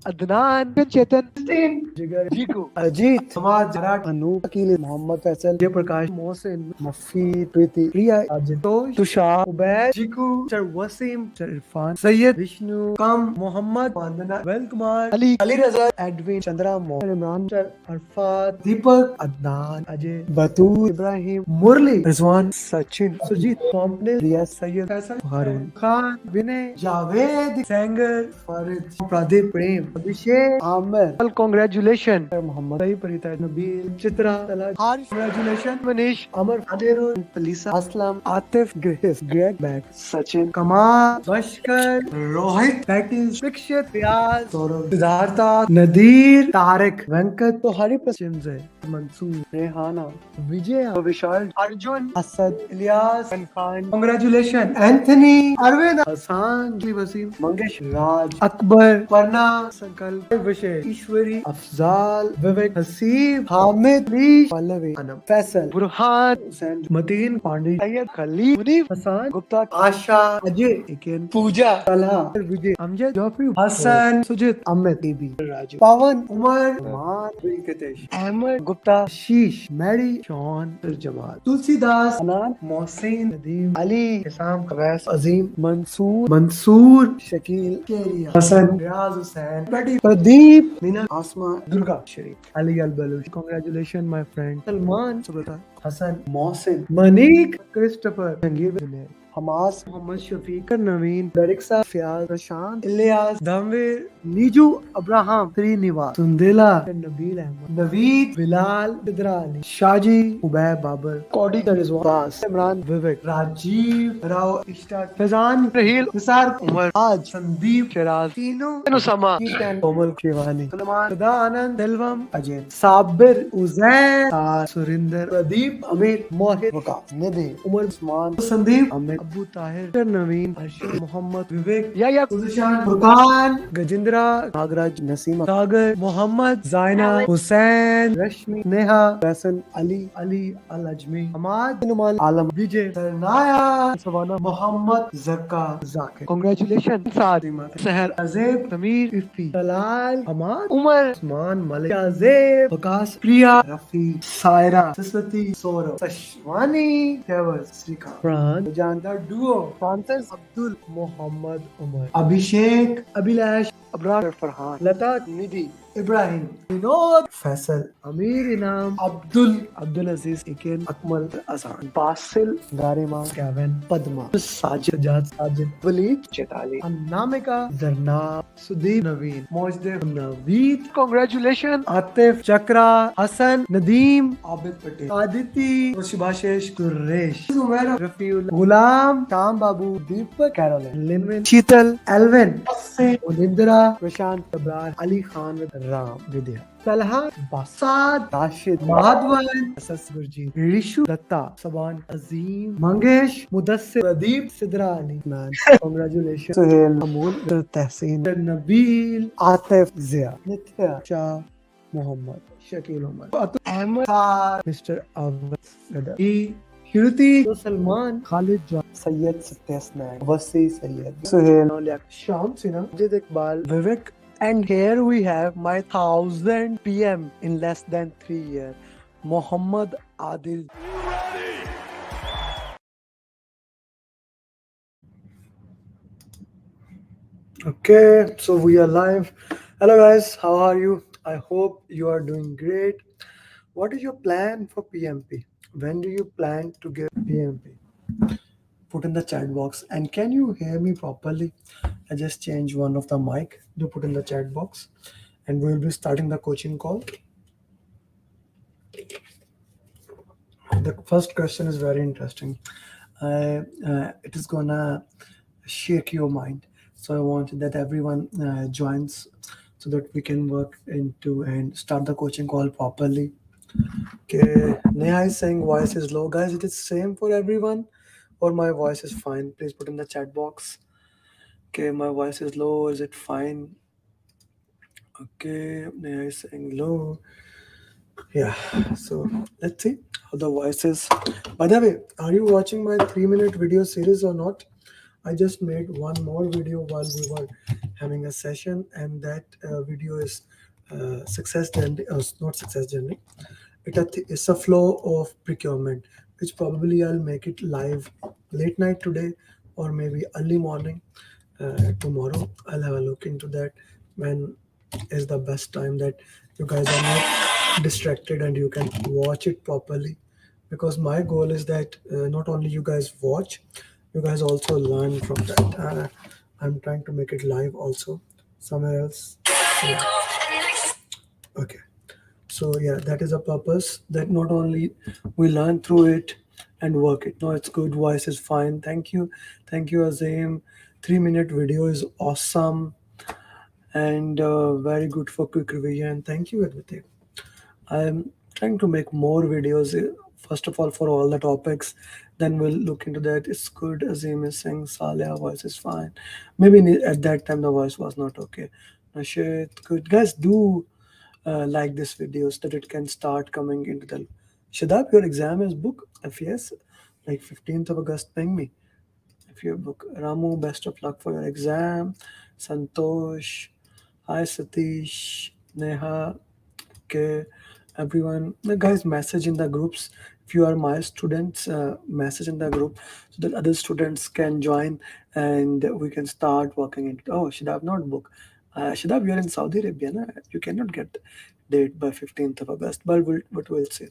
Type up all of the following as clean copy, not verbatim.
Adnan, Chetan, Jigar, Jiku, Ajit, Samad, Jarat, Anup, Akil, Mohammed Faisal, Jay Prakash, Mohsin, Mufi, Preeti, Priya, Ajit, Tosh, Tushar, Ubaid, Jiku, Sir Wasim, Sir Irfan, Sayyid, Vishnu, Kam, Mohammed, Vandana, Vel Kumar, Ali Raza, Edwin, Chandra, Mohammed, Imran, Sir Arfat, Deepak, Adnan, Ajay, Batul, Ibrahim, Murli, Rizwan, Sachin, Sujit, Pomple, Riya, Sayyid, Faisal, Harun, Khan, Vinay, Javed, Sanger, Farid, Pradeep, Prem, Abhishek, Amer. Well, congratulations, Muhammad, Sahi, Parita, Nabil, Chitra, Talaj, Harsh, congratulations, Manish, Amar, Aderu, Palisa, Aslam, Atif, Grace, Greg, Beck, Sachin, Kamal, Bashkar, Rohit, Patis, Vikshit, Riaz, Saurav, Siddhartha, Nadir, Tarek, Venkat, तो हरी पसंद है मंसूर रेहाना विजय विशाल Arjun Asad Ilyas Khan congratulation Anthony Arvind Hasan Wasim Mangesh राज अकबर परना संकल्प विषय ईश्वरी अफजाल विवेक Haseeb Hamid leash Pallavi Anam Faisal Burhan Hussain Mateen Pandey Syed Khalil Munif Hasan Gupta आशा अजय इकेन पूजा तलहा विजय अमजद जॉफी हसन सुजित अमित बीबी राजू पवन उमर मान वेंकटेश अहमद गुप्ता शीश Mary Shawn Jamal Tulsidas अनान Mohsin Nadeem Ali इसाम कवैस Azeem Mansoor Shakeel केरिया हसन रियाज हुसैन बेटी Pradeep Meena Asma Durga Sharif Ali Al Baloch congratulation my friend Salman सुबता हसन मोहसिन मनीक क्रिस्टोफर जंगीर हमास मोहम्मद शफीक नवीन दरिक्सा फियाज प्रशांत इलियास धमवीर नीजू अब्राहम श्रीनिवास सुंदेला नबील अहमद नवीद बिलाल बिदरा अली शाजी उबैद बाबर कौडी का रिजवान इमरान विवेक राजीव राव इश्ताक फैजान रहील निसार उमर आज संदीप शराज तीनों उसामा कोमल शिवानी सलमान सदा आनंद दिलवम अजय साबिर उजैर सुरिंदर प्रदीप अमीर मोहित वकास निधि उमर उस्मान संदीप अमित अबू ताहिर नवीन अर्शद मोहम्मद विवेक या फुरकान गजेंद्रा नागराज नसीम सागर मोहम्मद जायना हुसैन रश्मि नेहा फैसल अली अली अल अजमी हमाद नुमान आलम विजय सरनाया सवाना मोहम्मद जक्का जाकिर कांग्रेचुलेशन सादिमा सहर अजेब समीर इफ्ती तलाल हमाद उमर उस्मान मलिक अजेब वकास प्रिया रफी सायरा सरस्वती सौरभ सशवानी फैवज श्रीका प्राण जानदार डुओ फ्रांसिस अब्दुल मोहम्मद उमर अभिषेक अभिलाष अब्रार फरहान लता निधि इब्राहिम विनोद फैसल अमीर इनाम अब्दुल अजीज इकेन अकमल असान बासिल गारिमा केविन पद्मा साजिद जाद साजिद वलीद चेताली अन्नामिका जरना सुदीप नवीन मोजदेव नवीद कांग्रेचुलेशन आतिफ चक्रा हसन नदीम आबिद पटेल आदिति सुभाषेश कुरेश उमर रफीउल गुलाम शाम बाबू दीपक कैरोलिन लिनविन शीतल एल्विन उनिंद्रा प्रशांत अब्रार अली खान राम विद्या तलहा बासाद राशिद माधवन गुरजीत ऋषु दत्ता सबान अजीम मंगेश मुदस्सिर प्रदीप सिद्रा अली मैन कांग्रेचुलेशन सुहेल अमूल तहसीन नबील आतिफ जिया नित्या शाह मोहम्मद शकील उमर अहमद मिस्टर अवध कीर्ति सलमान खालिद जान सैयद सत्यस्नैन वसी सैयद सुहेल शाम सिन्हा जिद इकबाल विवेक. And here we have my 1000 PM in less than 3 years, Muhammad Adil. Okay, so we are live. Hello guys, how are you? I hope you are doing great. What is your plan for PMP? When do you plan to give PMP? Put in the chat box. And can you hear me properly? I just changed one of the mic. Do put in the chat box, and we will be starting the coaching call. The first question is very interesting. It is gonna shake your mind. So I want that everyone joins so that we can work into and start the coaching call properly. Okay, Neha is saying voice is low. Guys, it is same for everyone, or my voice is fine? Please put in the chat box. Okay, my voice is low. Is it fine? Okay, Neha is saying low. Yeah, so let's see how the voice is. By the way, are you watching my 3-minute video series or not? I just made one more video while we were having a session, and that video is success journey, not success journey. It's a flow of procurement, which probably I'll make it live late night today or maybe early morning tomorrow. I'll have a look into that. When is the best time that you guys are not distracted and you can watch it properly? Because my goal is that not only you guys watch, you guys also learn from that. I'm trying to make it live also somewhere else. Yeah. Okay. So yeah, that is a purpose, that not only we learn through it and work it. No, it's good. Voice is fine. Thank you, Azim. 3 minute video is awesome and very good for quick revision. Thank you, Advite. I'm trying to make more videos. First of all, for all the topics, then we'll look into that. It's good. Azim is saying Saleh, voice is fine. Maybe at that time the voice was not okay. Nashid, good. Guys, do like this video so that it can start coming into the. Shadab, your exam is book? If yes, like 15th of August, ping me. If you book. Ramu, best of luck for your exam. Santosh, hi Satish, Neha, okay, everyone. Guys, message in the groups. If you are my students, message in the group so that other students can join and we can start working it. Oh, Shadab, not book. Shadab, you're in Saudi Arabia, na? You cannot get date by 15th of August, but we'll see.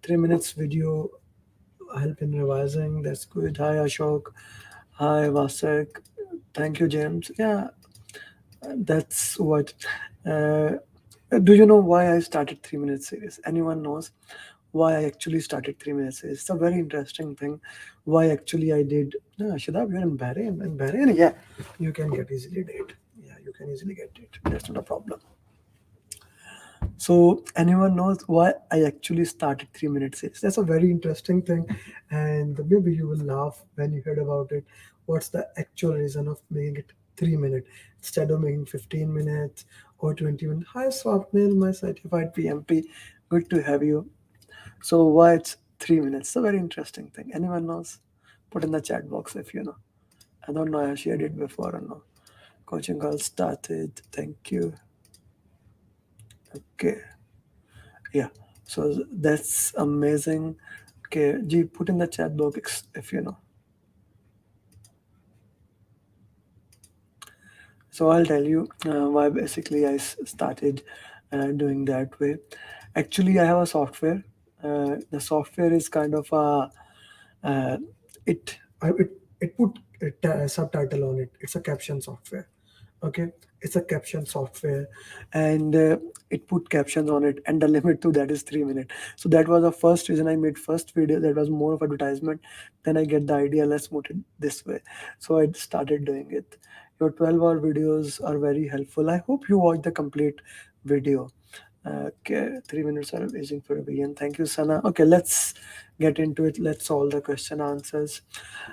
3 minutes video help in revising. That's good. Hi, Ashok. Hi, Vasek. Thank you, James. Yeah, that's what. Uh, do you know why I started 3 minute series? Anyone knows why I actually started 3 minute series? It's a very interesting thing. Why actually I did. No, Shadab, you're in Bahrain. In Bahrain, yeah, you can get easily date. Yeah, you can easily get it. That's not a problem. So anyone knows why I actually started 3 minute series? That's a very interesting thing, and maybe you will laugh when you heard about it. What's the actual reason of making it 3 minute instead of making 15 minutes or 20 minutes? Hi Swapnil, my certified PMP. Good to have you. So why it's 3 minutes? It's a very interesting thing. Anyone knows? Put in the chat box if you know. I don't know. I shared it before or no. Coaching call started. Thank you. Okay. Yeah, so that's amazing. Okay, G, put in the chat box if you know. So I'll tell you why basically I started doing that way. Actually, I have a software. The software is kind of a uh, it it put a subtitle on it. It's a caption software. Okay, it's a caption software, and it put captions on it, and the limit to that is 3 minutes. So that was the first reason I made first video. That was more of advertisement. Then I get the idea. Let's put it this way. So I started doing it. Your 12-hour videos are very helpful. I hope you watch the complete video. Okay, 3 minutes are amazing for a revision. Thank you, Sana. Okay, let's get into it. Let's solve the question answers.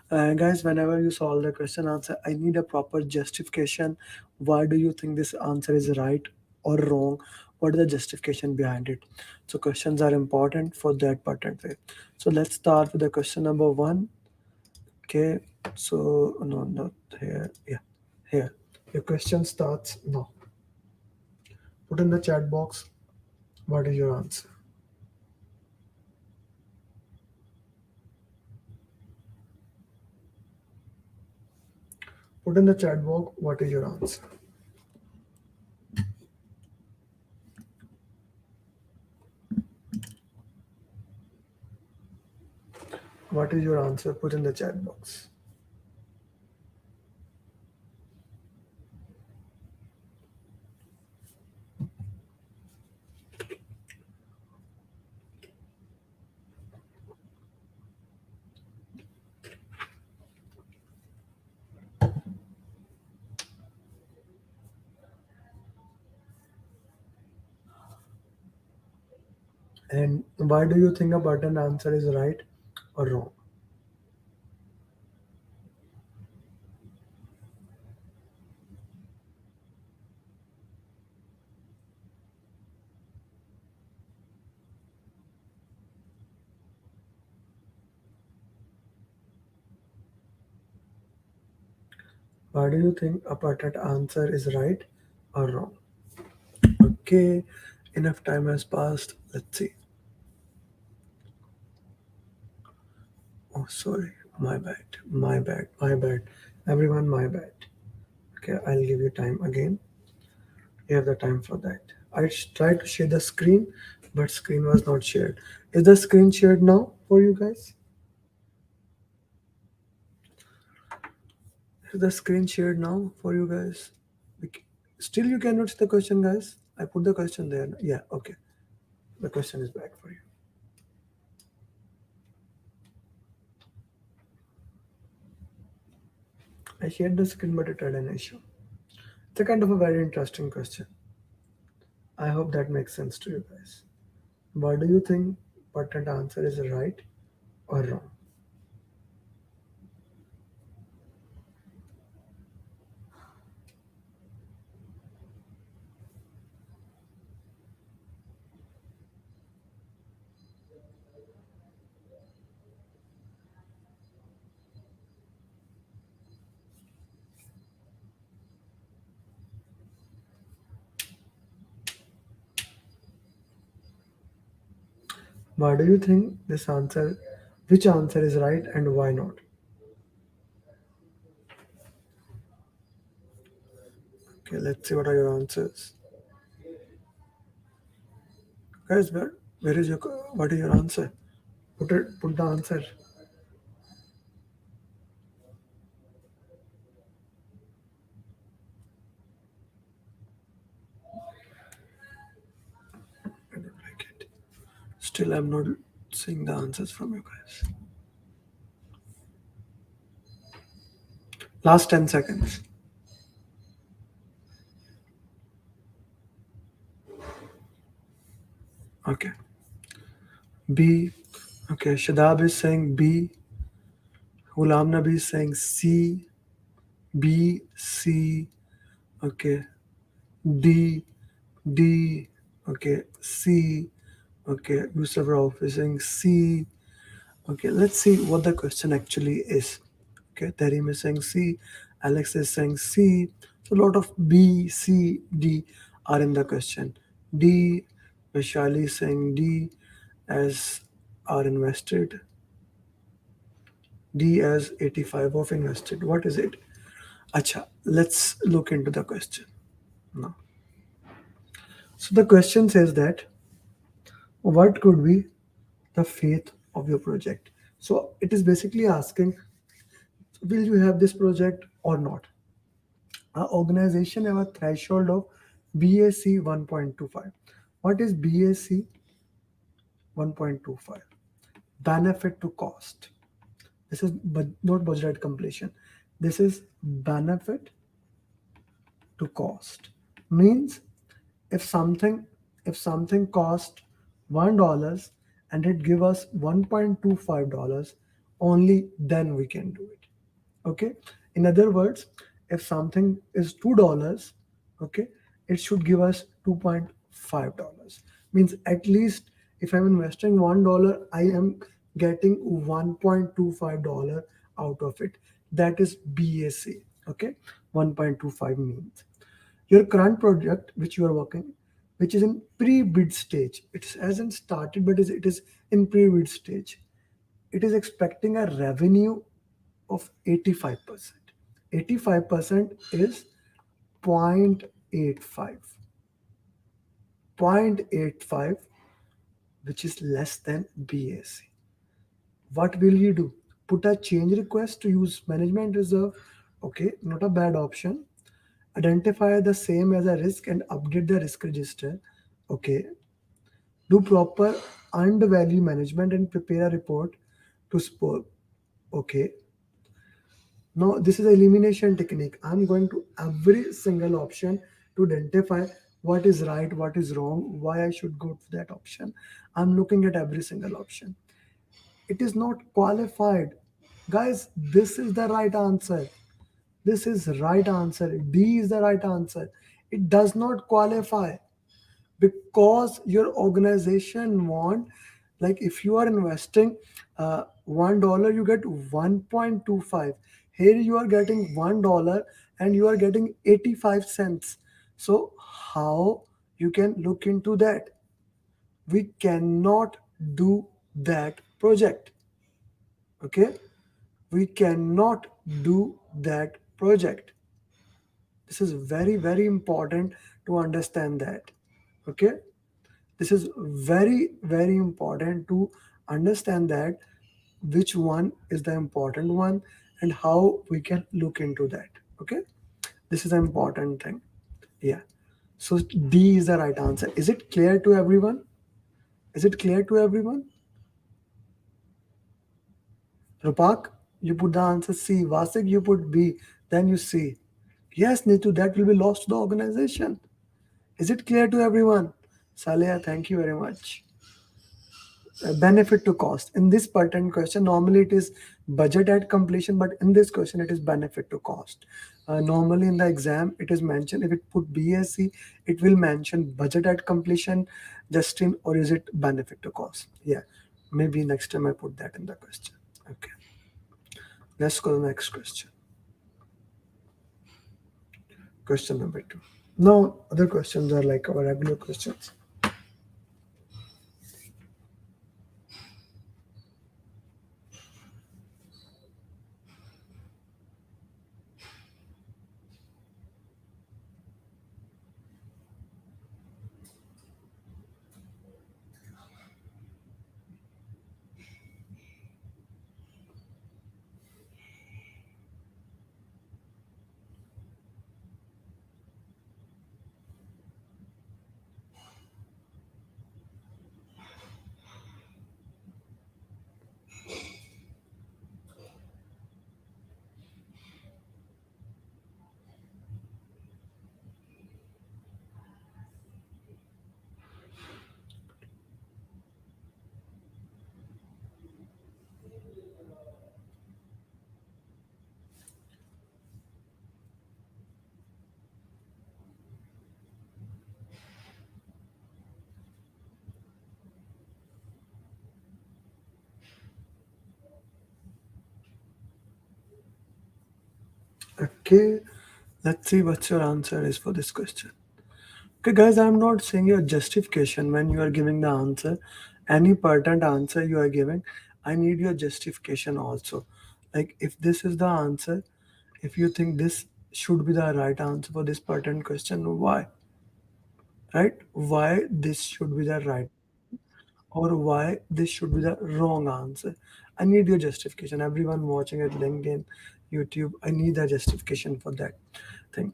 Guys, whenever you solve the question answer, I need a proper justification. Why do you think this answer is right or wrong? What is the justification behind it? So questions are important for that pattern way. So let's start with the question number one. Okay, so no, not here. Yeah, here. Your question starts now. Put in the chat box. What is your answer? Put in the chat box. What is your answer? What is your answer? Put in the chat box. And why do you think a button answer is right or wrong? Why do you think a patent answer is right or wrong? Okay, enough time has passed. Let's see. Oh, sorry. My bad. My bad. My bad. Everyone, my bad. Okay, I'll give you time again. You have the time for that. Tried to share the screen, but screen was not shared. Is the screen shared now for you guys? Is the screen shared now for you guys? Still, you cannot see the question, guys. I put the question there. Yeah, okay. The question is back for you. I shared the screen, but it had an issue. It's a kind of a very interesting question. I hope that makes sense to you guys. What do you think patent answer is right or wrong? Why do you think which answer is right and why not? Okay, let's see what are your answers. Guys, where is what is your answer? Put the answer. I don't like it. Still, I'm not seeing the answers from you guys. Last 10 seconds. Okay. B. Okay, Shadab is saying B. Hulam Nabi is saying C. B. C. Okay. D. D. Okay. C. Okay. Yusuf Rauf is saying C. Okay, let's see what the question actually is. Okay, Tarim is saying C, Alex is saying C. So a lot of B, C, D are in the question. D, Vishali is saying D as are invested. D as 85 of invested. What is it? Acha, let's look into the question. Now. So the question says that what could be the faith of your project? So it is basically asking, will you have this project or not? Our organization have a threshold of BAC 1.25. What is BAC 1.25? Benefit to cost. This is not budget completion. This is benefit to cost. Means if something if something cost $1 and it give us $1.25, only then we can do it. Okay, in other words, if something is $2, okay, it should give us $2.5. Means at least if I'm investing $1, I am getting $1.25 out of it. That is BAC. Okay, 1.25 means your current project which you are working, which is in pre-bid stage. It hasn't started, but it is in pre-bid stage. It is expecting a revenue of 85%. 85% is 0.85. 0.85, which is less than BAC. What will you do? Put a change request to use management reserve. Okay, not a bad option. Identify the same as a risk and update the risk register. Okay. Do proper earned value management and prepare a report to spore. Okay. Now, this is an elimination technique. I'm going to every single option to identify what is right, what is wrong, why I should go to that option. I'm looking at every single option. It is not qualified. Guys, this is the right answer. This is right answer. D is the right answer. It does not qualify because your organization want, like if you are investing $1, you get 1.25. Here you are getting $1 and you are getting 85 cents. So how you can look into that? We cannot do that project. Okay, we cannot do that project. This is very, very important to understand that. Okay, this is very, very important to understand that which one is the important one and how we can look into that. Okay, this is an important thing. Yeah, so D is the right answer. Is it clear to everyone? Is it clear to everyone? Rupak, you put the answer C. Vasik, you put B. Then you C. Yes, Nitu, that will be lost to the organization. Is it clear to everyone? Saleh, thank you very much. Benefit to cost. In this pattern question, normally it is budget at completion, but in this question, it is benefit to cost. Normally in the exam, it is mentioned, if it put BSc, it will mention budget at completion, Justin, or is it benefit to cost? Yeah, maybe next time I put that in the question. Okay, let's go to the next question. Question number 2. Now, other questions are like our regular questions. Okay, let's see what your answer is for this question. Okay, guys, I'm not saying your justification when you are giving the answer. Any pertinent answer you are giving, I need your justification also. Like, if this is the answer, if you think this should be the right answer for this pertinent question, why? Right? Why this should be the right, or why this should be the wrong answer? I need your justification. Everyone watching at LinkedIn, YouTube, I need a justification for that thing.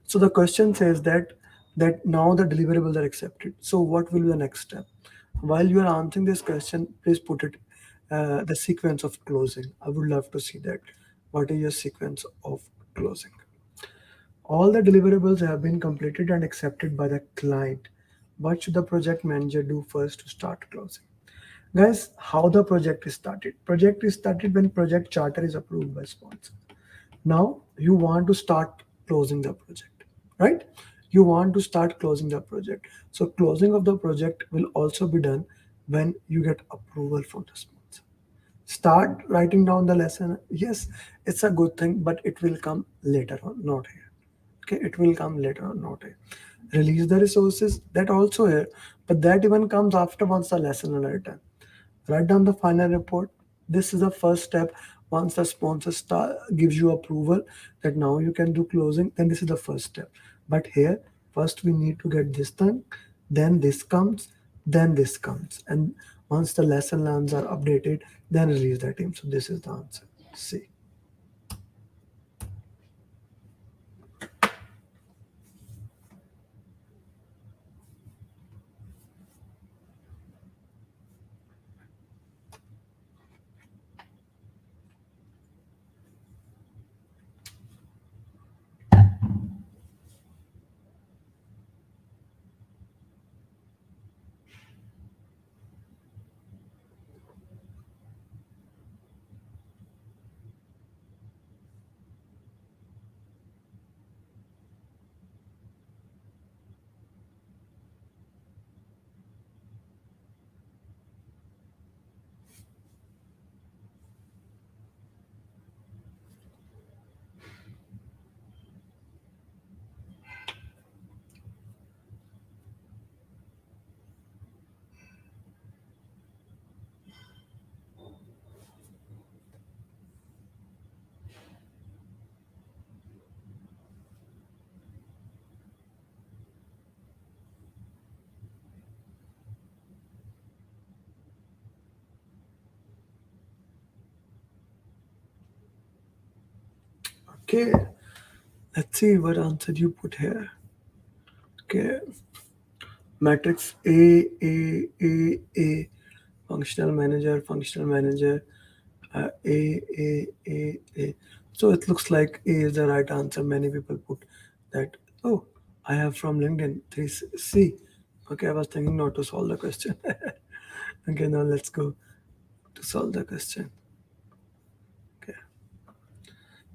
So the question says that now the deliverables are accepted. So what will be the next step? While you are answering this question, please put it the sequence of closing. I would love to see that. What is your sequence of closing? All the deliverables have been completed and accepted by the client. What should the project manager do first to start closing? Guys, how the project is started? Project is started when project charter is approved by sponsor. Now you want to start closing the project, right? You want to start closing the project. So closing of the project will also be done when you get approval from the sponsor. Start writing down the lesson. Yes, it's a good thing, but it will come later on, not here. Okay, it will come later on, not here. Release the resources, that also here, but that even comes after once the lesson are written. Write down the final report. This is the first step. Once the sponsor gives you approval that now you can do closing, then this is the first step. But here, first we need to get this done, then this comes, then this comes. And once the lesson learns are updated, then release the team. So this is the answer. C. Okay, let's see what answer you put here. Okay, matrix A, functional manager, A. So it looks like A is the right answer. Many people put that. Oh, I have from LinkedIn 3C. Okay, I was thinking not to solve the question. Okay, now let's go to solve the question. Okay.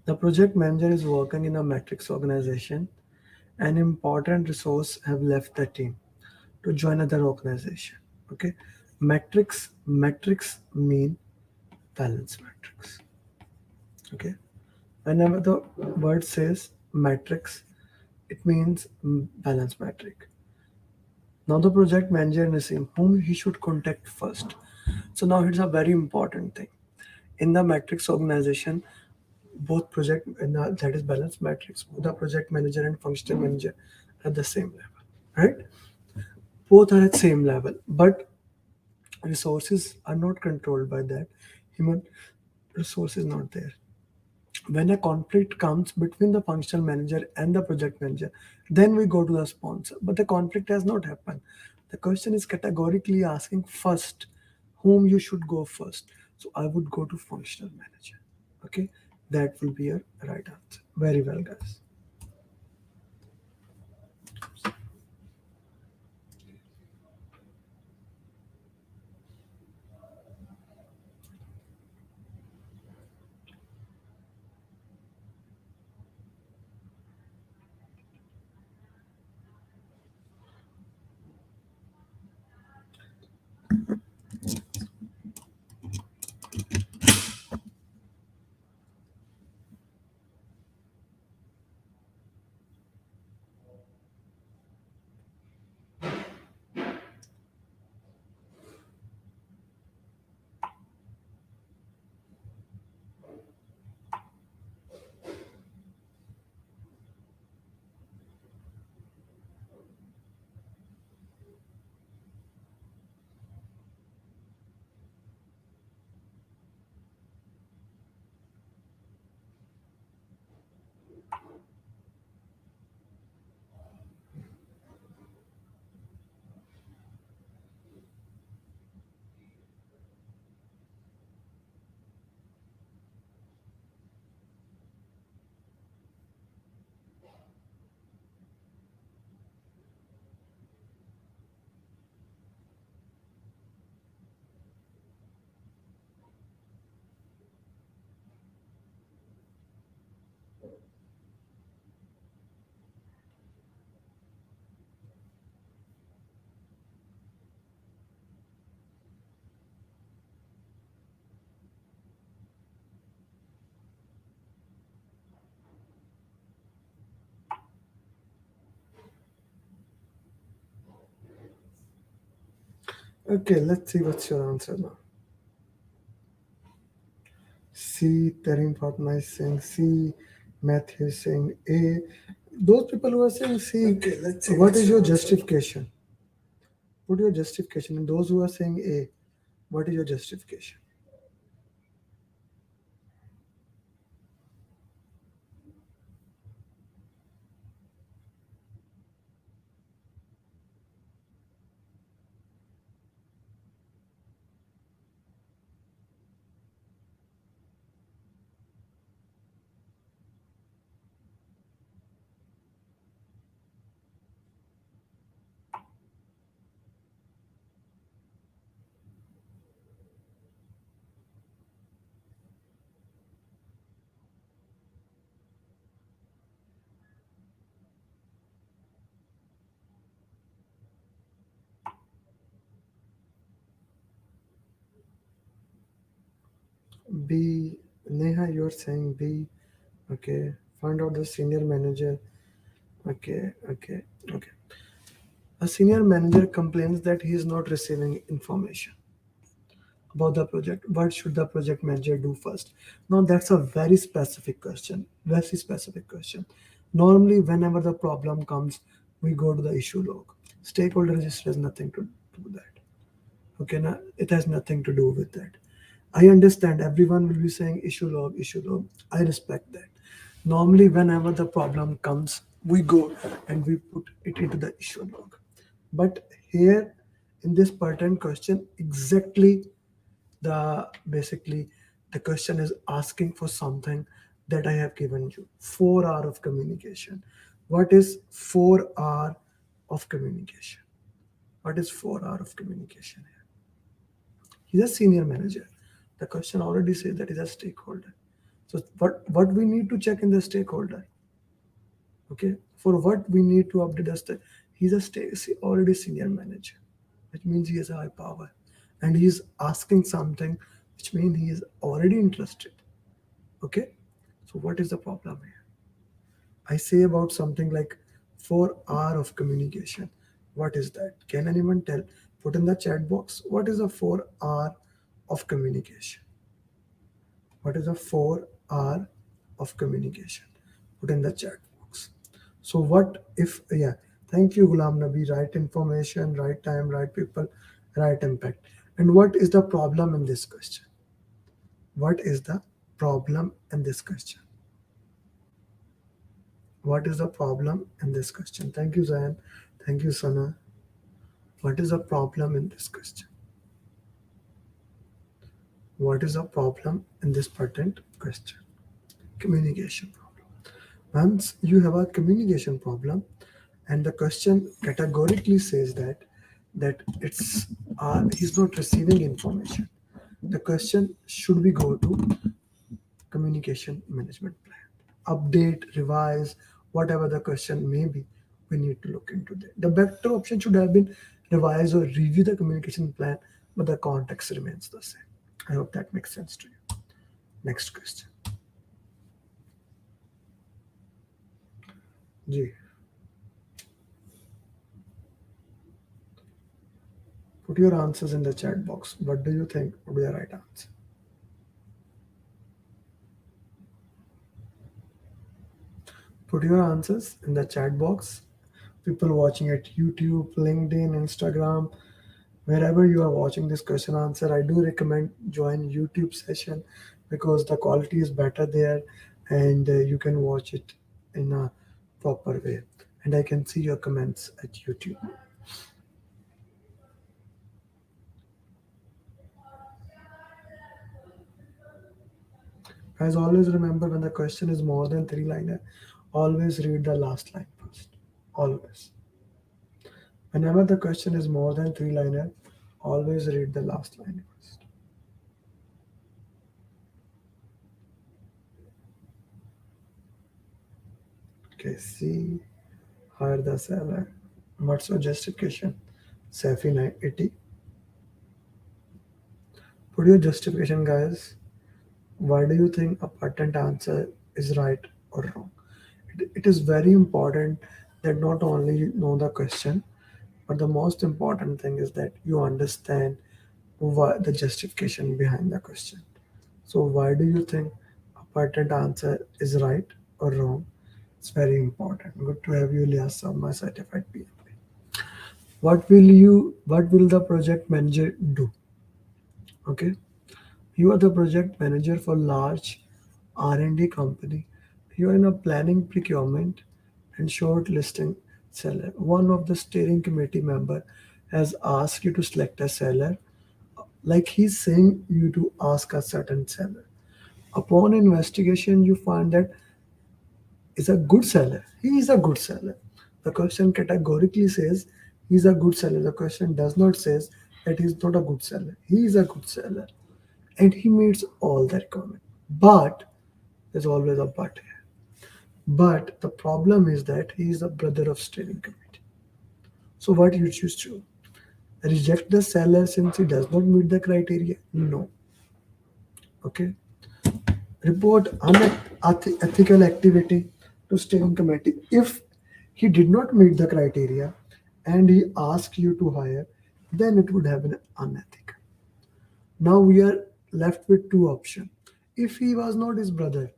The project manager is working in a matrix organization. An important resource have left the team to join other organization. Okay, metrics mean balance matrix. Okay, whenever the word says matrix, it means balance metric. Now the project manager is saying whom he should contact first. So now it's a very important thing in the matrix organization. Both project and that is balance matrix. Both the project manager and functional manager at the same level, right? Both are at same level, but resources are not controlled by that. Human resource is not there. When a conflict comes between the functional manager and the project manager, then we go to the sponsor. But the conflict has not happened. The question is categorically asking first whom you should go first. So I would go to functional manager. Okay, that will be a right answer. Very well, guys. Okay, let's see what's your answer now. C. Terim Fatma is saying C. Matthew is saying A. Those people who are saying C, okay, let's see what is your justification? Put your justification. And those who are saying A, what is your justification? B. Neha, you're saying B. Okay. Find out the senior manager. Okay. A senior manager complains that he is not receiving information about the project. What should the project manager do first? Now that's a very specific question. Very specific question. Normally, whenever the problem comes, we go to the issue log. Stakeholder register has nothing to do with that. Okay, now it has nothing to do with that. I understand everyone will be saying issue log, issue log. I respect that. Normally, whenever the problem comes, we go and we put it into the issue log. But here in this pattern question, exactly basically the question is asking for something that I have given you. 4 hour of communication. What is 4 hour of communication? What is 4 hour of communication here? He's a senior manager. The question already says that he's a stakeholder. So what we need to check in the stakeholder? Okay, for what we need to update us, he's already senior manager, which means he has a high power, and he's asking something, which means he is already interested. Okay, so what is the problem here? I say about something like 4 hour of communication. What is that? Can anyone tell? Put in the chat box. What is a 4 hour of communication? What is a 4 hour of communication? Put in the chat box. So what if, yeah, thank you, Gulam Nabi. Right information, right time, right people, right impact. And what is the problem in this question? What is the problem in this question? What is the problem in this question? Thank you, Zayan. Thank you, Sana. What is the problem in this question? What is the problem in this patent question? Communication problem. Once you have a communication problem, and the question categorically says that it's he's not receiving information, the question should we go to communication management plan, update, revise, whatever the question may be, we need to look into that. The better option should have been revise or review the communication plan, but the context remains the same. I hope that makes sense to you. Next question. Ji, put your answers in the chat box. What do you think would be the right answer? Put your answers in the chat box. People watching at YouTube, LinkedIn, Instagram, wherever you are watching this question answer, I do recommend join YouTube session because the quality is better there, and you can watch it in a proper way. And I can see your comments at YouTube. Guys, always remember when the question is more than 3 liner, always read the last line first. Always. Whenever the question is more than 3 liner, always read the last line first. Okay, see, hire the seller. What's your justification? Safi 980. Put your justification, guys. Why do you think a patent answer is right or wrong? It is very important that not only you know the question, but the most important thing is that you understand why the justification behind the question. So why do you think a patent answer is right or wrong? It's very important. Good to have you, Ilyas, my certified PMP. What will the project manager do? Okay. You are the project manager for large R&D company. You are in a planning, procurement, and shortlisting seller. One of the steering committee member has asked you to select a seller, like he's saying you to ask a certain seller. Upon investigation, you find that is a good seller. He is a good seller. The question categorically says he's a good seller. The question does not says that he's not a good seller. He is a good seller, and he meets all the requirements. But there's always a but here. But the problem is that he is a brother of steering committee. So what you choose to reject the seller since he does not meet the criteria? No. Okay. Report unethical activity to steering committee. If he did not meet the criteria and he asked you to hire, then it would have been unethical. Now we are left with two options. If he was not his brother,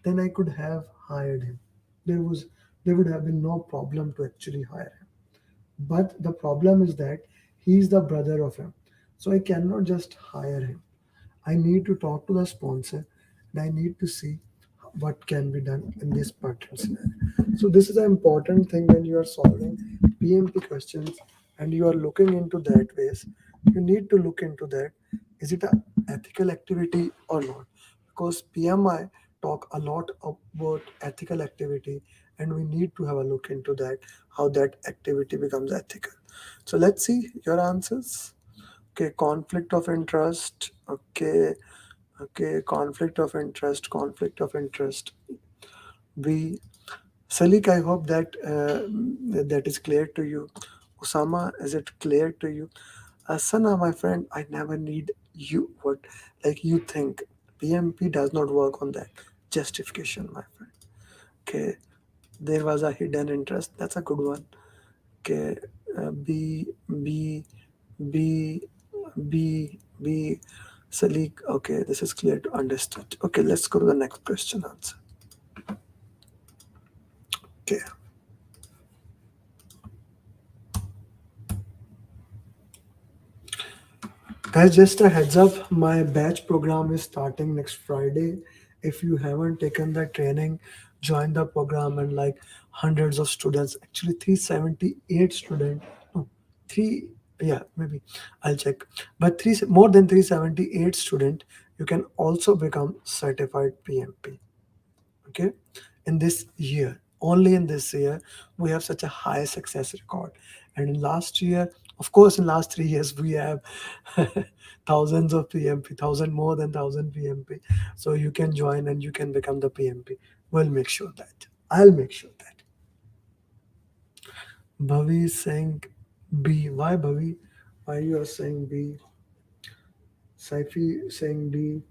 then I could have hired him. There was there would have been no problem to actually hire him. But the problem is that he is the brother of him. So I cannot just hire him. I need to talk to the sponsor and I need to see what can be done in this pattern scenario. So this is an important thing when you are solving PMP questions and you are looking into that ways. You need to look into that. Is it an ethical activity or not? Because PMI talk a lot about ethical activity and we need to have a look into that, how that activity becomes ethical. So let's see your answers. Okay, conflict of interest. Okay, okay, conflict of interest. We, Salik, I hope that that is clear to you. Osama, is it clear to you? Sana, my friend, I never need you. What, like you think? PMP does not work on that justification, my friend. Okay, there was a hidden interest. That's a good one. Okay, B, B. Salik. Okay, this is clear to understood. Okay, let's go to the next question answer. Okay. Guys, just a heads up, my batch program is starting next Friday. If you haven't taken the training, join the program and like hundreds of students, actually 378 students, no, three, yeah, maybe I'll check. But three more than 378 student, you can also become certified PMP. Okay, in this year, only in this year we have such a high success record, and in last year, of course, in last 3 years we have thousands of PMP, thousand, more than 1,000 PMP. So you can join and you can become the PMP. We'll make sure that, I'll make sure that. Bhavi is saying B. Why, Bhavi? Why you are saying B? Saifi saying D.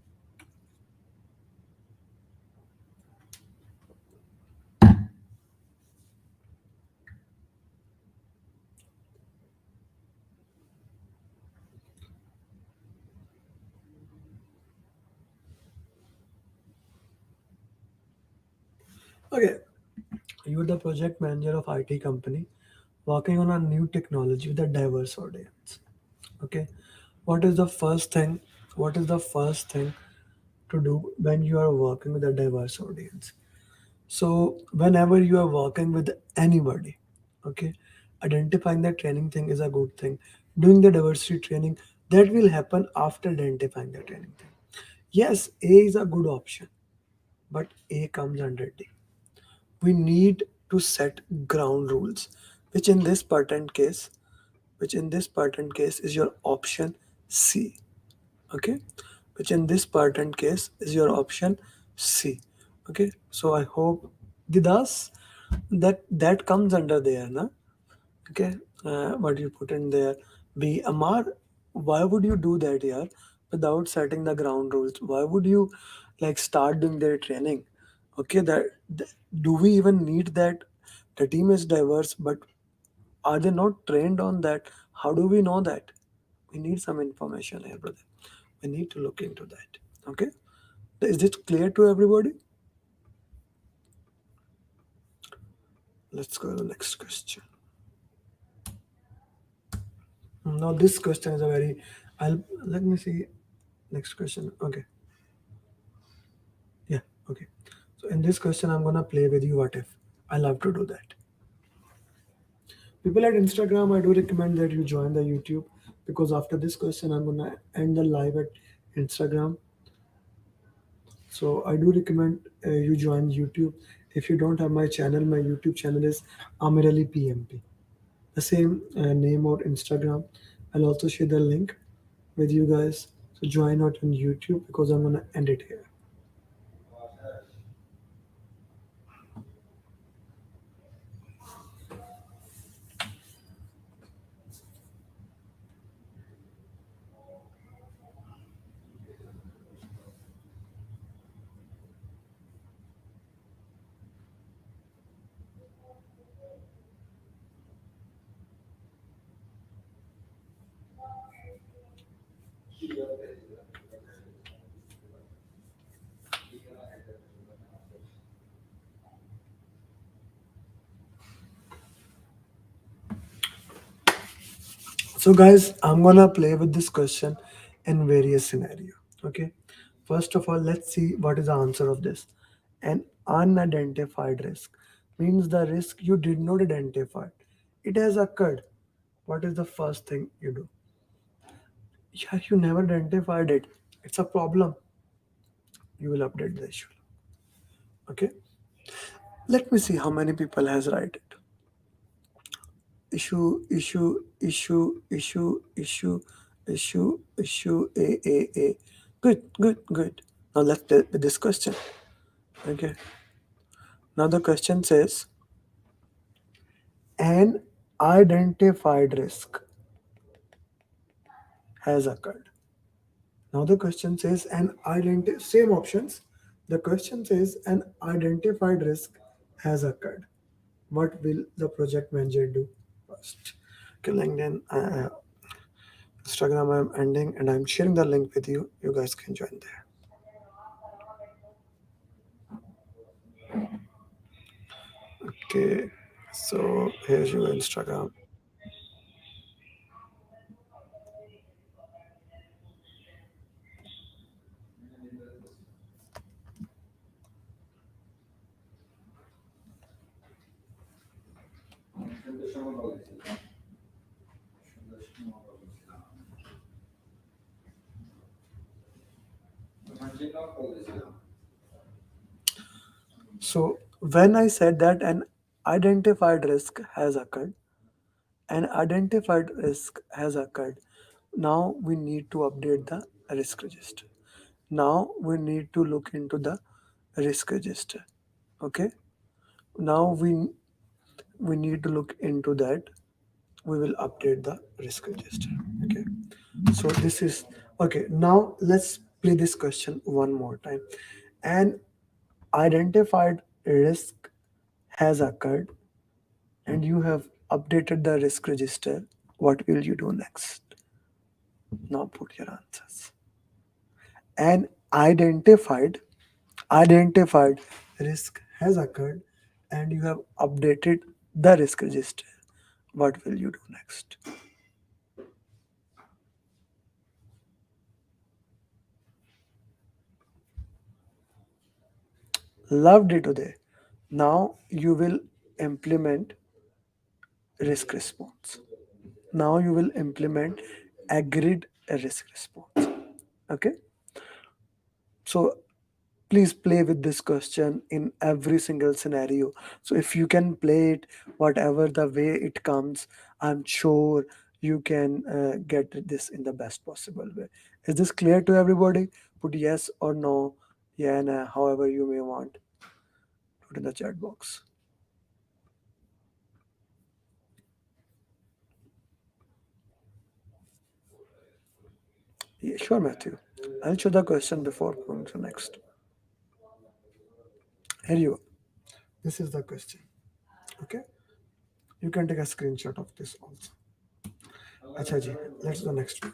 Okay, you're the project manager of IT company working on a new technology with a diverse audience. Okay, what is the first thing? What is the first thing to do when you are working with a diverse audience? So, whenever you are working with anybody, okay, identifying the training thing is a good thing. Doing the diversity training, that will happen after identifying the training thing. Yes, A is a good option, but A comes under D. We need to set ground rules, which in this patent case, which in this patent case is your option C. Okay, which in this patent case is your option C. Okay, so I hope Didas, that comes under there, na? Okay, what you put in there. B, Amar, why would you do that here without setting the ground rules? Why would you like start doing their training? Okay, do we even need that? The team is diverse, but are they not trained on that? How do we know that? We need some information here, brother. We need to look into that. Okay, is this clear to everybody? Let's go to the next question. Now this question is a very, I'll let me see next question. Okay, yeah, okay. So in this question, I'm gonna play with you. What if? I love to do that. People at Instagram, I do recommend that you join the YouTube because after this question, I'm gonna end the live at Instagram. So I do recommend you join YouTube. If you don't have my channel, my YouTube channel is Amer PMP. The same name on Instagram. I'll also share the link with you guys. So join out on YouTube because I'm gonna end it here. So guys, I'm gonna play with this question in various scenario. Okay. First of all, let's see what is the answer of this. An unidentified risk means the risk you did not identify. It has occurred. What is the first thing you do? Yeah, you never identified it. It's a problem. You will update the issue. Okay. Let me see how many people has write it. Issue, a. Good. Now let's deal with this question. Okay. Now the question says an identified risk has occurred. Now the question says same options. The question says an identified risk has occurred. What will the project manager do first? Okay, LinkedIn, Instagram, I'm ending and I'm sharing the link with you. You guys can join there. Okay, so here's your Instagram. So when I said that identified risk has occurred, an identified risk has occurred. Now we need to update the risk register. Now we need to look into the risk register. Okay. Now we need to look into that. We will update the risk register. Okay. So this is okay. Now let's play this question one more time. An identified risk has occurred and you have updated the risk register. What will you do next? Now put your answers. An identified risk has occurred and you have updated the risk register. What will you do next? Loved it today. Now you will implement risk response. Now you will implement agreed risk response. Okay. So please play with this question in every single scenario. So if you can play it whatever the way it comes, I'm sure you can get this in the best possible way. Is this clear to everybody? Put yes or no, yeah, nah, however you may want. Put in the chat box. Yeah, sure, Matthew. I'll show the question before going to next. Here you go. This is the question. Okay. You can take a screenshot of this also. Acha ji, let's go next one.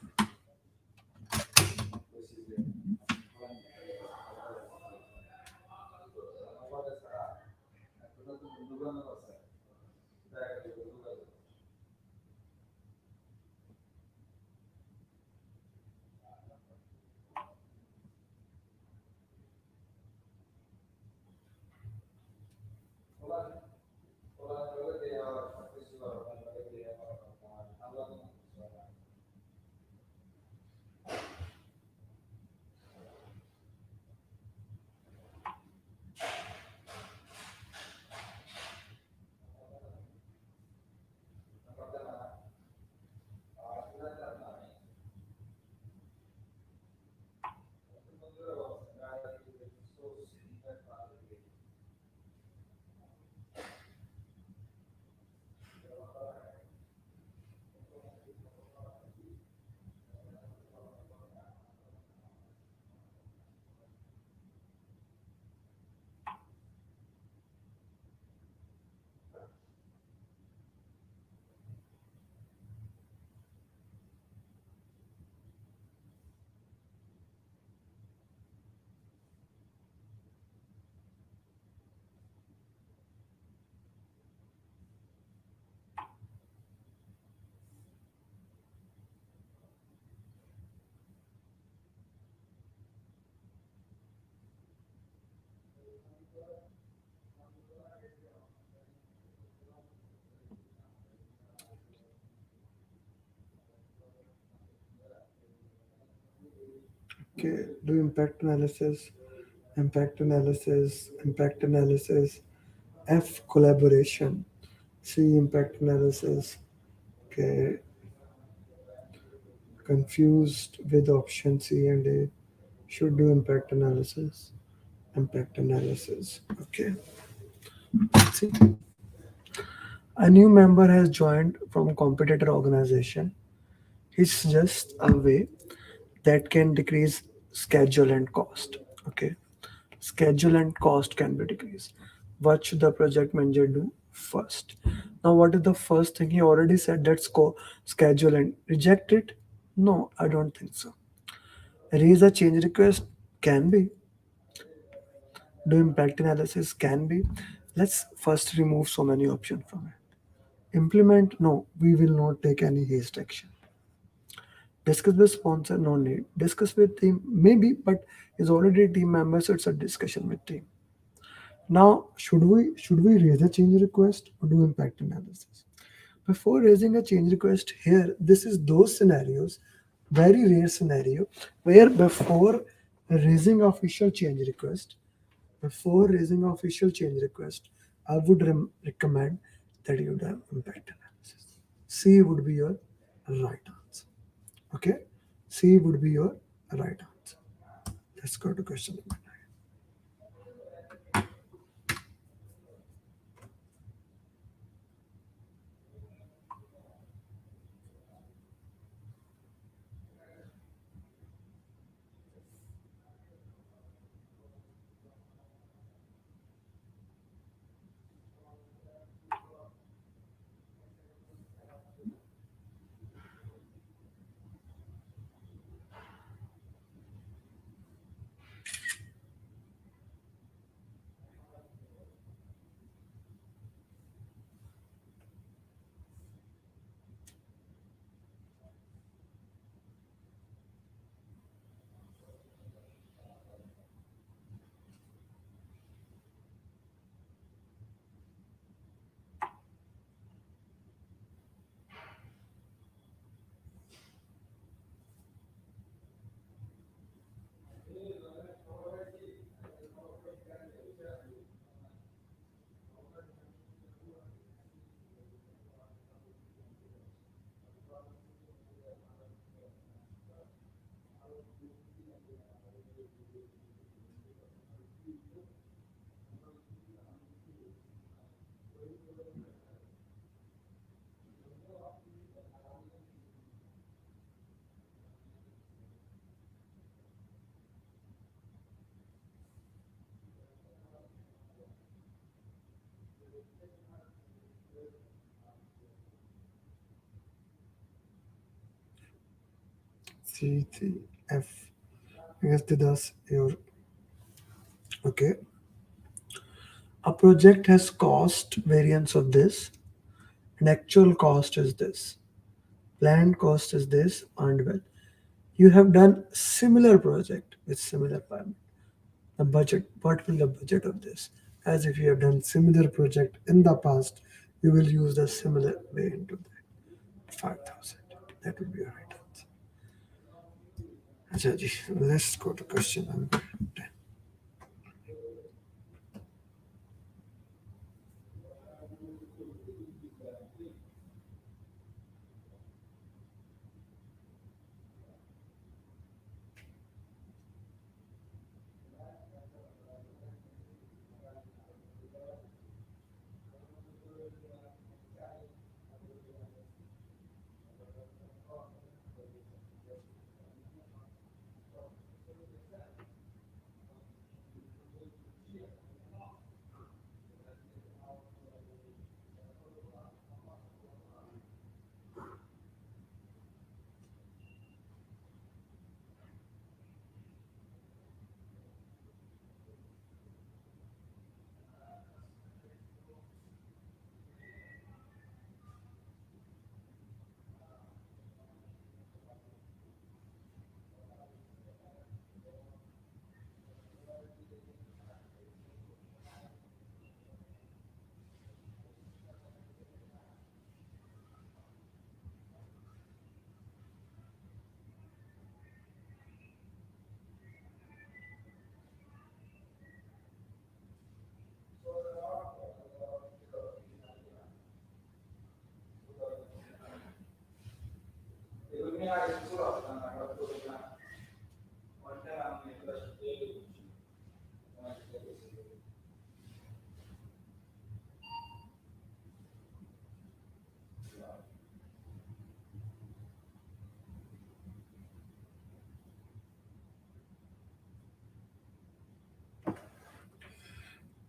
Okay, do impact analysis. F, collaboration. C, impact analysis. Okay, confused with option C and A. Should do impact analysis. Impact analysis. Okay, see. A new member has joined from competitor organization. It's just a way that can decrease schedule and cost. Okay, schedule and cost can be decreased. What should the project manager do first? Now, what is the first thing? He already said let's go schedule and reject it. No, I don't think so. Raise a change request can be. Do impact analysis can be. Let's first remove so many options from it. Implement, no, we will not take any haste action. Discuss with sponsor, no need. Discuss with team, maybe, but is already a team member, so it's a discussion with team. Now, should we raise a change request or do impact analysis? Before raising a change request here, this is those scenarios, very rare scenario, where before raising official change request, I would recommend that you do impact analysis. C would be your right answer. Okay, C would be your right answer. Let's go to question number nine. C, C, F. I guess that's your okay. A project has cost variance of this, and actual cost is this. Planned cost is this, and well, you have done similar project with similar payment. The budget, what will the budget of this? As if you have done similar project in the past, you will use the similar way into that. 5,000. That would be your right answer. Acha ji, let's go to question number 10.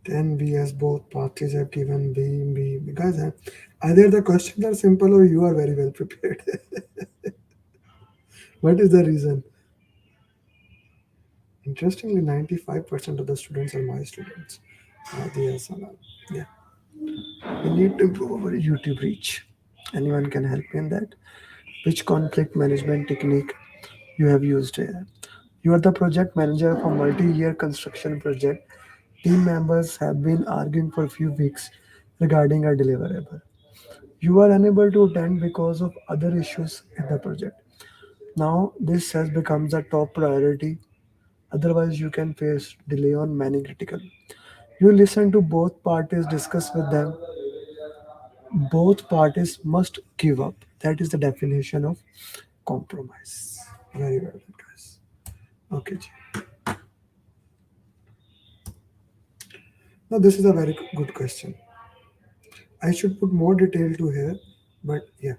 Then B as both parties have given B because either the questions are simple or you are very well prepared. What is the reason? Interestingly, 95% of the students are my students. Yes, yeah. We need to improve our YouTube reach. Anyone can help me in that? Which conflict management technique you have used here? You are the project manager of a multi-year construction project. Team members have been arguing for a few weeks regarding a deliverable. You are unable to attend because of other issues in the project. Now this has become a top priority. Otherwise, you can face delay on many critical. You listen to both parties, discuss with them. Both parties must give up. That is the definition of compromise. Very well done, guys. Okay, ji. Now this is a very good question. I should put more detail to here, but yeah.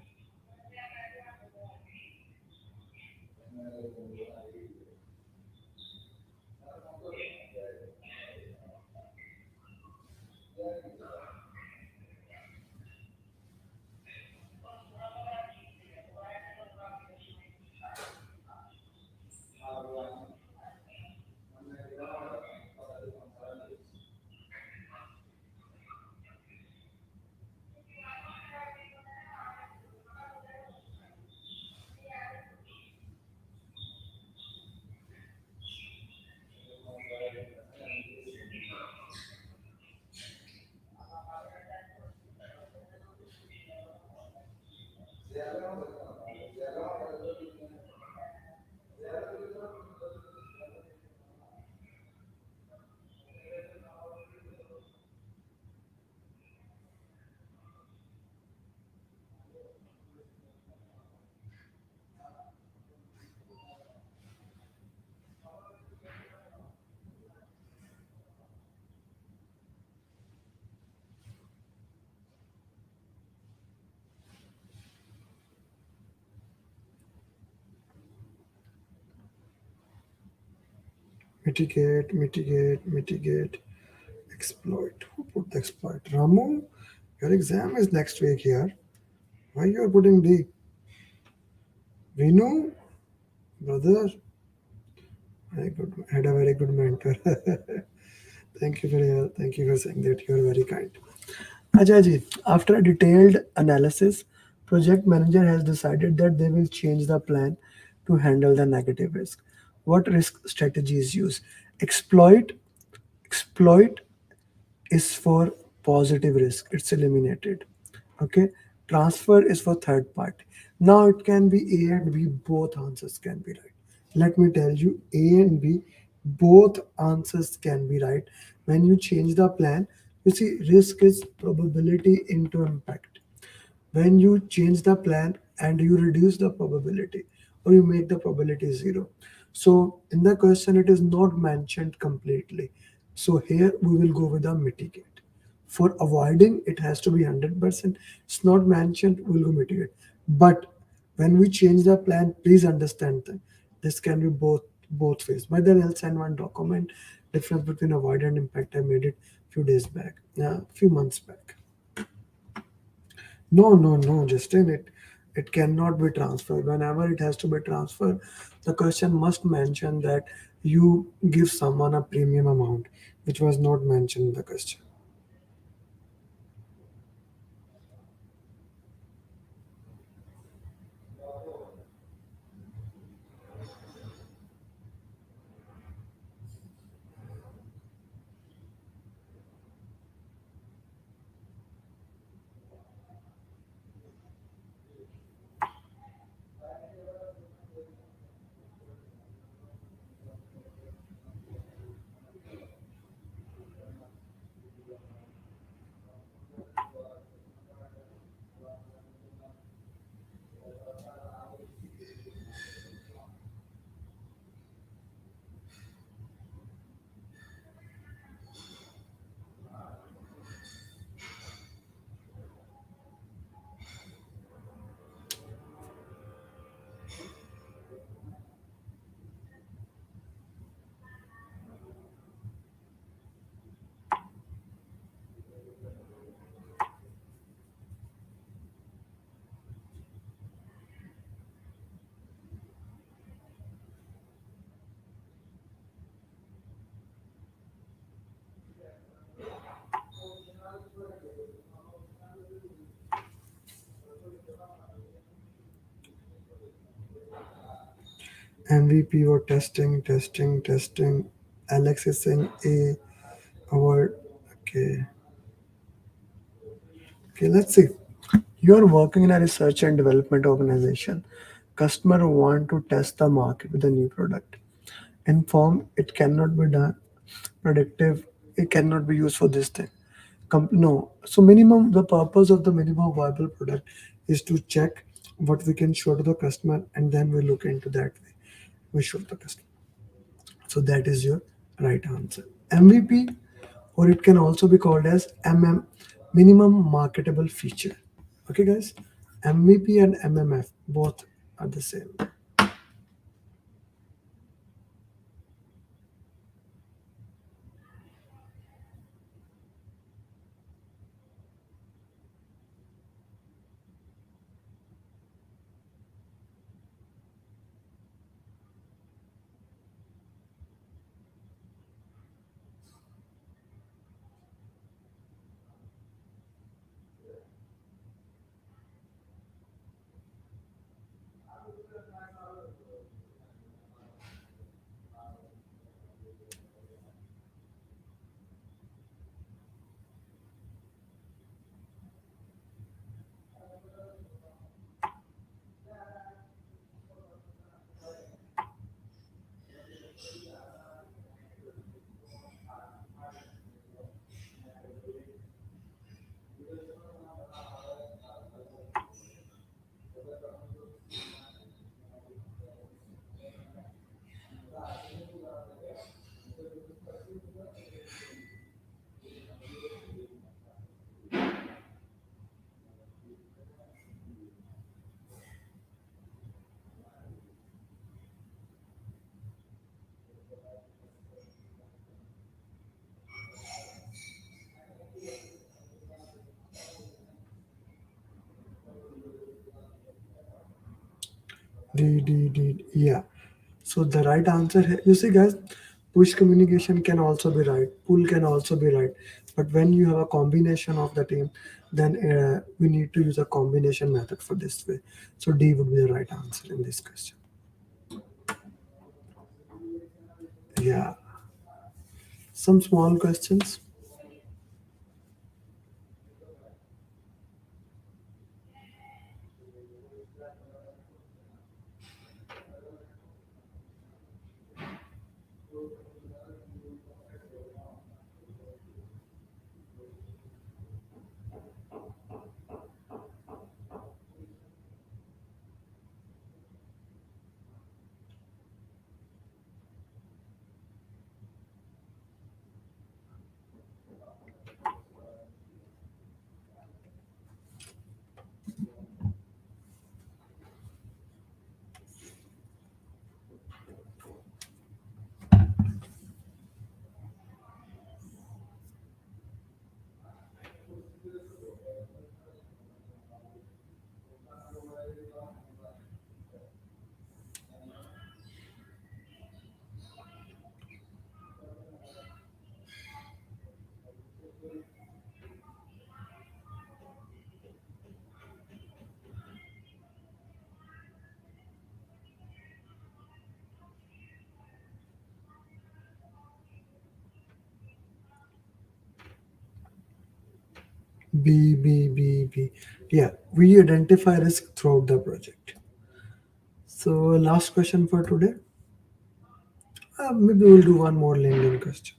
Mitigate, exploit. Who put the exploit? Ramu, your exam is next week here. Why you are putting the Vinu, brother? Very good. Had a very good mentor. Thank you for saying that. You are very kind. Ajay, after a detailed analysis, project manager has decided that they will change the plan to handle the negative risk. What risk strategies use? Exploit. Exploit is for positive risk. It's eliminated. Okay. Transfer is for third party. Now it can be A and B. Both answers can be right. Let me tell you, A and B, both answers can be right. When you change the plan, you see risk is probability into impact. When you change the plan and you reduce the probability or you make the probability zero. So in the question, it is not mentioned completely. So here we will go with a mitigate. For avoiding, it has to be 100%. It's not mentioned, we'll go mitigate. But when we change the plan, please understand that this can be both ways. By the way, I'll send one document, difference between avoid and impact. I made it few days back, few months back. No, Justin. It cannot be transferred. Whenever it has to be transferred, the question must mention that you give someone a premium amount, which was not mentioned in the question. MVP or testing. Alex is saying A. Our okay. Okay, let's see. You are working in a research and development organization. Customer want to test the market with a new product. Inform it cannot be done predictive. It cannot be used for this thing. No. So minimum the purpose of the minimum viable product is to check what we can show to the customer, and then we look into that way. We show the customer. So that is your right answer. MVP, or it can also be called as minimum marketable feature. Okay, guys, MVP and MMF both are the same. Yeah. So the right answer here, you see, guys, push communication can also be right, pull can also be right. But when you have a combination of the team, then we need to use a combination method for this way. So D would be the right answer in this question. Yeah. Some small questions. B. Yeah, we identify risk throughout the project. So last question for today. Maybe we'll do one more LinkedIn question.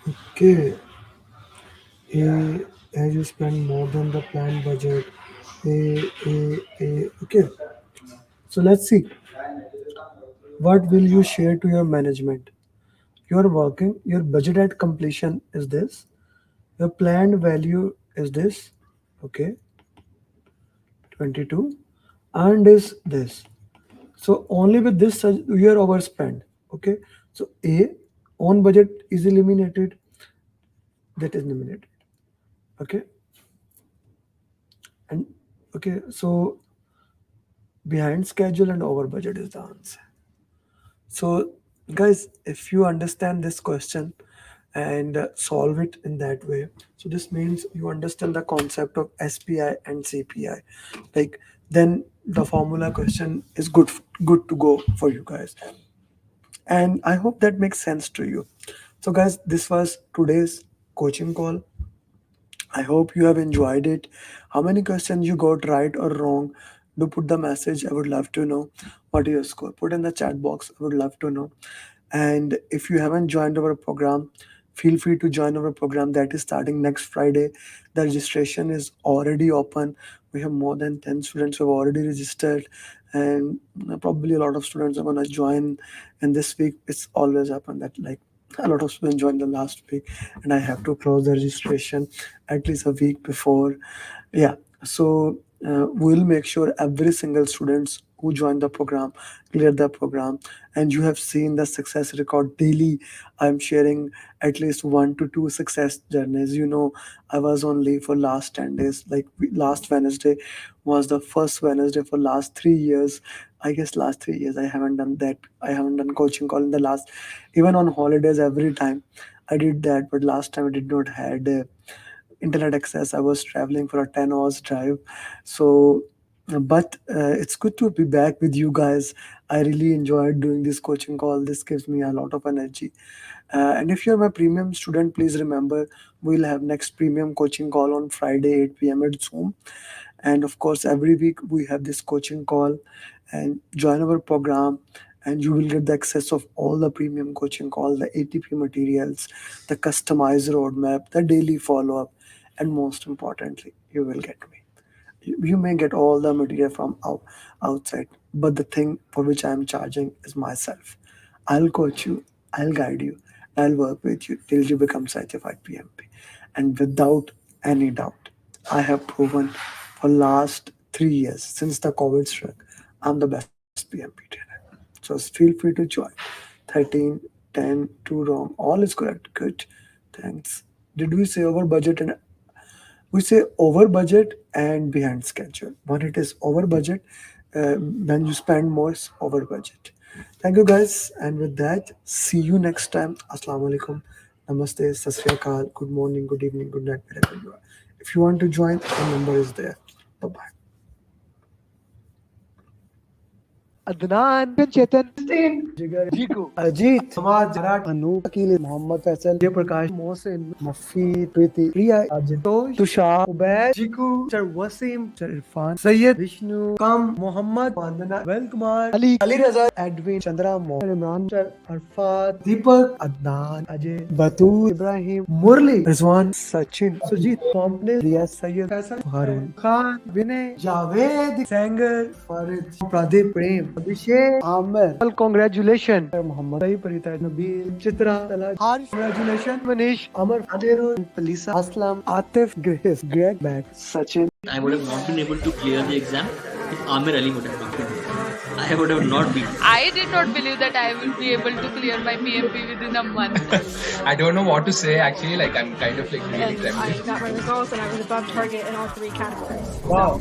Okay, A, as you spend more than the planned budget. A. Okay, so let's see. What will you share to your management? You're working, your budget at completion is this, your planned value is this, okay, 22, and is this. So only with this you are overspent, okay. So A, on budget is eliminated, that is eliminated, okay, and okay, so behind schedule and over budget is the answer. So, guys, if you understand this question and solve it in that way, so this means you understand the concept of SPI and CPI. Like, then the formula question is good to go for you guys. And I hope that makes sense to you. So, guys, this was today's coaching call. I hope you have enjoyed it. How many questions you got right or wrong? Do put the message. I would love to know. What is your score? Put in the chat box. I would love to know. And if you haven't joined our program, feel free to join our program that is starting next Friday. The registration is already open. We have more than 10 students who have already registered, and probably a lot of students are going to join. And this week, it's always happened that like a lot of students joined the last week, and I have to close the registration at least a week before. Yeah, so we'll make sure every single students who join the program clear the program, and you have seen the success record daily. I'm sharing at least 1 to 2 success journeys. I was on leave for last 10 days. Like last Wednesday was the first Wednesday for last 3 years. I guess last 3 years I haven't done that. I haven't done coaching call in the last, even on holidays every time I did that, but last time I did not had internet access. I was traveling for a 10 hours drive. So, but it's good to be back with you guys. I really enjoyed doing this coaching call. This gives me a lot of energy. And if you're my premium student, please remember we'll have next premium coaching call on Friday, 8 p.m. at Zoom. And of course, every week we have this coaching call, and join our program, and you will get the access of all the premium coaching call, the ATP materials, the customized roadmap, the daily follow-up, and most importantly, you will get me. You may get all the material from outside, but the thing for which I am charging is myself. I'll coach you, I'll guide you, I'll work with you till you become certified PMP. And without any doubt, I have proven for last 3 years since the COVID struck, I'm the best PMP trainer. So feel free to join. 13, 10, 2 wrong, all is correct. Good. Thanks. Did we say over budget? And we say over budget and behind schedule. When it is over budget, when you spend more, it's over budget. Thank you guys, and with that, see you next time. Assalamu alaikum, namaste, sat sri akal, good morning, good evening, good night, wherever you are. If you want to join, the number is there. Bye bye. Adnan चेतन जिगर जीकू अजीत समाज जराट अनूप अकील मोहम्मद फैसल जयप्रकाश मोहसिन मफी प्रीति प्रिया आजितोष Tushar Ubaid जीकू sir Wasim sir Irfan Syed Vishnu come Mohammad Vandana well Kumar Ali Ali Raza Edwin Chandra Mohan Imran sir Arfat Deepak Adnan Ajay बतूर Ibrahim Murali Rizwan Sachin Sujit complex Riya Syed Faisal Haroon Khan Vinay Javed Sengar फारिद Pradeep Prem Abhishek, Amer. Well, congratulations, Muhammad. Sahi Parita, Nabil, Chitra, Harsh. Congratulations, Manish, Amar, Adirul, Palisa, Aslam, Atif, Grace, Greg, Matt, Sachin. I would have not been able to clear the exam if Amer Ali would have not been. I would have not been. I did not believe that I will be able to clear my PMP within a month. I don't know what to say actually. Like I'm kind of like really I got my results and I was above target in all 3 categories. Wow.